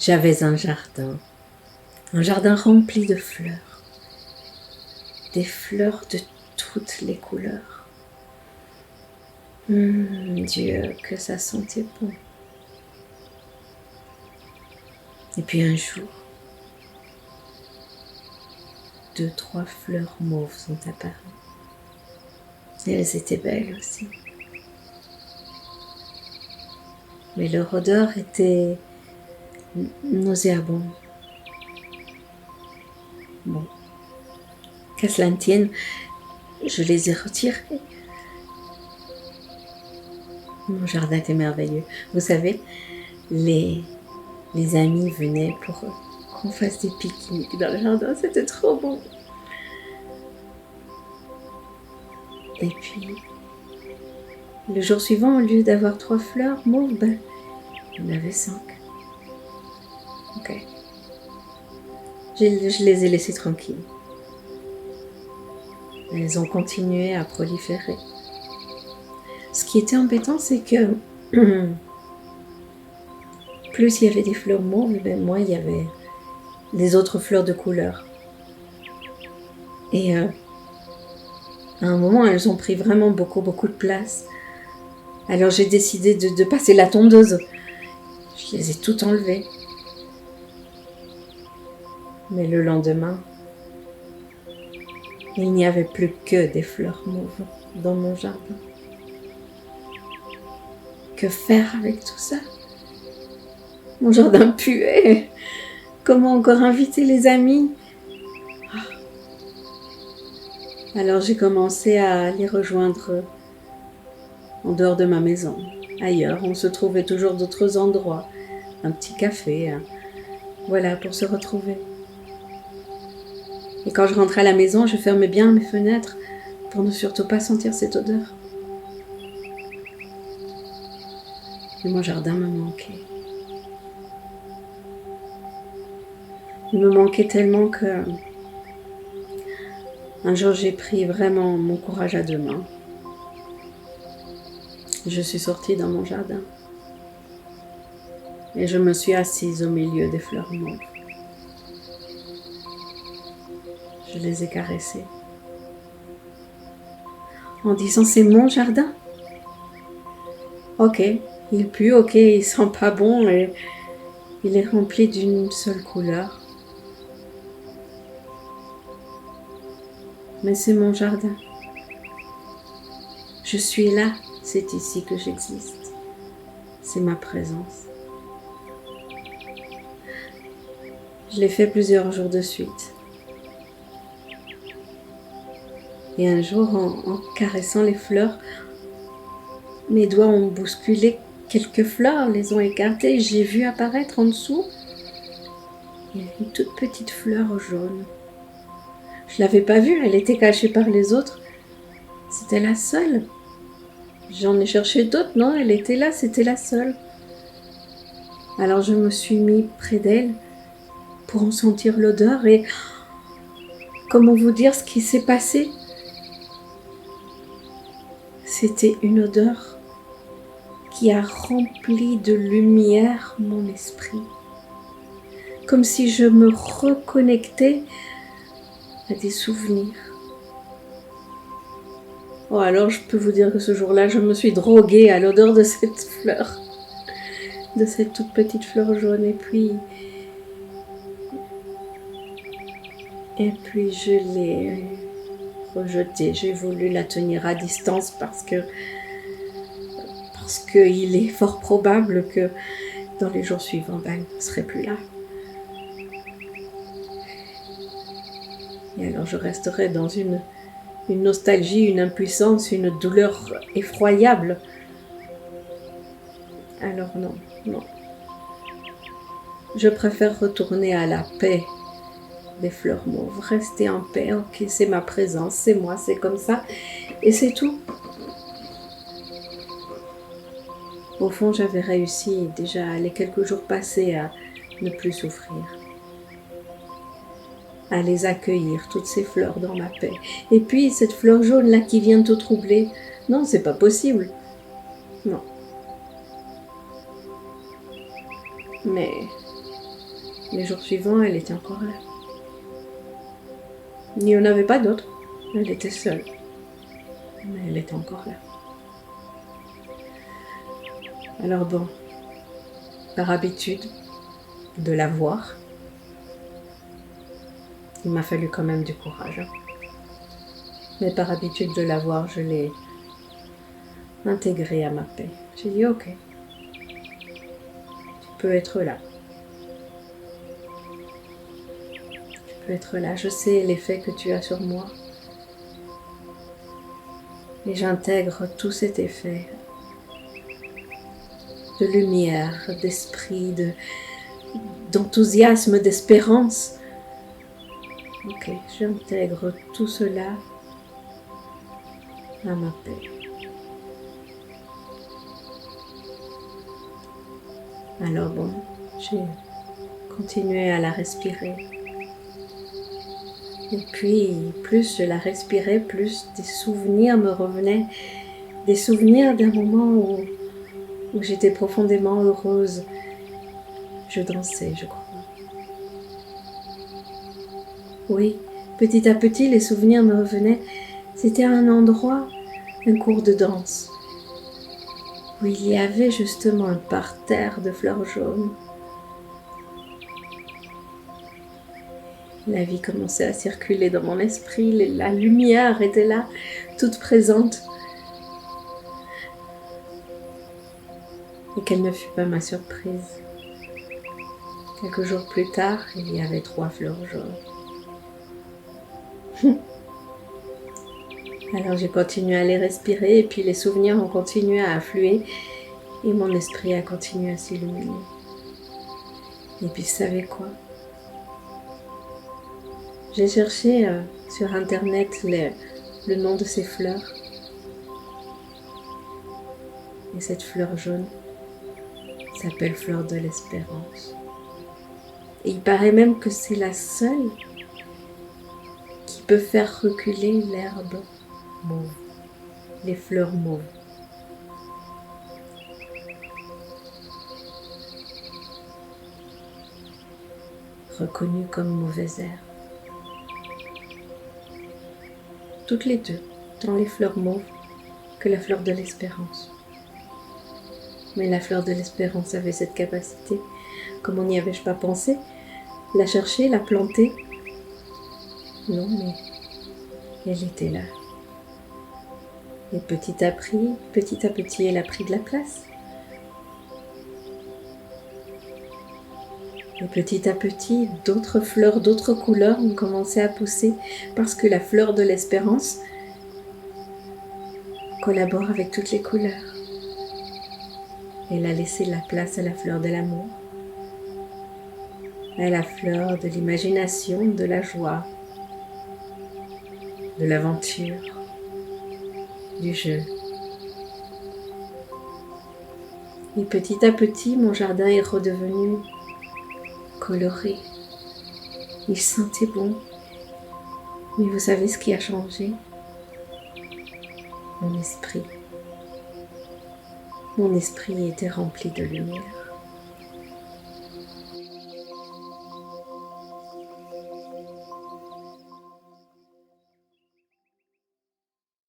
J'avais un jardin rempli de fleurs, des fleurs de toutes les couleurs. Dieu, que ça sentait bon. Et puis un jour, 2, 3 fleurs mauves sont apparues. Et elles étaient belles aussi. Mais leur odeur était nauséabonde. Bon, qu'à cela ne tienne, je les ai retirées. Mon jardin était merveilleux. Vous savez, les amis venaient pour qu'on fasse des pique-niques dans le jardin. C'était trop bon. Et puis, le jour suivant, au lieu d'avoir 3 fleurs mauves, il y en avait 5. Ok. Je les ai laissées tranquilles. Elles ont continué à proliférer. Ce qui était embêtant, c'est que plus il y avait des fleurs mauves, moins il y avait des autres fleurs de couleur. Et à un moment, elles ont pris vraiment beaucoup de place. Alors j'ai décidé de passer la tondeuse. Je les ai toutes enlevées. Mais le lendemain, il n'y avait plus que des fleurs mauves dans mon jardin. Que faire avec tout ça? Mon jardin puait. Comment encore inviter les amis? Alors j'ai commencé à les rejoindre en dehors de ma maison. Ailleurs, on se trouvait toujours d'autres endroits. Un petit café, voilà, pour se retrouver. Et quand je rentrais à la maison, je fermais bien mes fenêtres pour ne surtout pas sentir cette odeur. Et mon jardin me manquait. Il me manquait tellement que un jour j'ai pris vraiment mon courage à 2 mains. Je suis sortie dans mon jardin et je me suis assise au milieu des fleurs mauves. Je les ai caressées en disant: c'est mon jardin. Ok, il pue, ok, il sent pas bon et il est rempli d'une seule couleur. Mais c'est mon jardin. Je suis là, c'est ici que j'existe. C'est ma présence. Je l'ai fait plusieurs jours de suite. Et un jour, en caressant les fleurs, mes doigts ont bousculé quelques fleurs, les ont écartées. J'ai vu apparaître en dessous une toute petite fleur jaune. Je ne l'avais pas vue, elle était cachée par les autres. C'était la seule. J'en ai cherché d'autres, non, elle était là, c'était la seule. Alors je me suis mis près d'elle pour en sentir l'odeur et comment vous dire ce qui s'est passé? C'était une odeur qui a rempli de lumière mon esprit. Comme si je me reconnectais à des souvenirs. Oh, alors je peux vous dire que ce jour-là, je me suis droguée à l'odeur de cette fleur, de cette toute petite fleur jaune. Et puis je l'ai rejetée. J'ai voulu la tenir à distance parce que il est fort probable que dans les jours suivants, elle ne serait plus là. Et alors je resterai dans une nostalgie, une impuissance, une douleur effroyable. Alors non. Je préfère retourner à la paix des fleurs mauves, rester en paix. Ok, c'est ma présence, c'est moi, c'est comme ça, et c'est tout. Au fond, j'avais réussi déjà les quelques jours passés à ne plus souffrir, à les accueillir, toutes ces fleurs dans ma paix. Et puis cette fleur jaune là qui vient tout troubler, non, c'est pas possible. Non. Mais Les jours suivants, elle était encore là. Il n'y en avait pas d'autres. Elle était seule. Mais elle était encore là. Alors bon, par habitude de la voir, il m'a fallu quand même du courage. Mais par habitude de la voir, je l'ai intégrée à ma paix. J'ai dit ok, tu peux être là. Tu peux être là. Je sais l'effet que tu as sur moi. Et j'intègre tout cet effet de lumière, d'esprit, d'enthousiasme, d'espérance. Ok, j'intègre tout cela à ma paix. Alors bon, j'ai continué à la respirer. Et puis, plus je la respirais, plus des souvenirs me revenaient. Des souvenirs d'un moment où j'étais profondément heureuse. Je dansais, je crois. Oui, petit à petit, les souvenirs me revenaient. C'était un endroit, un cours de danse, où il y avait justement un parterre de fleurs jaunes. La vie commençait à circuler dans mon esprit, la lumière était là, toute présente. Et quelle ne fut pas ma surprise. Quelques jours plus tard, il y avait 3 fleurs jaunes. Alors j'ai continué à les respirer et puis les souvenirs ont continué à affluer et mon esprit a continué à s'illuminer. Et puis vous savez quoi? J'ai cherché sur internet le nom de ces fleurs. Et cette fleur jaune s'appelle fleur de l'espérance. Et il paraît même que c'est la seule qui peut faire reculer l'herbe mauve, les fleurs mauves. Reconnues comme mauvaises herbes. Toutes les deux, tant les fleurs mauves que la fleur de l'espérance. Mais la fleur de l'espérance avait cette capacité, comment n'y avais-je pas pensé, la chercher, la planter. Non, mais elle était là. Et petit à petit, elle a pris de la place. Et petit à petit, d'autres fleurs, d'autres couleurs ont commencé à pousser parce que la fleur de l'espérance collabore avec toutes les couleurs. Elle a laissé la place à la fleur de l'amour, à la fleur de l'imagination, de la joie, de l'aventure, du jeu. Et petit à petit, mon jardin est redevenu coloré. Il sentait bon. Mais vous savez ce qui a changé? Mon esprit. Mon esprit était rempli de lumière.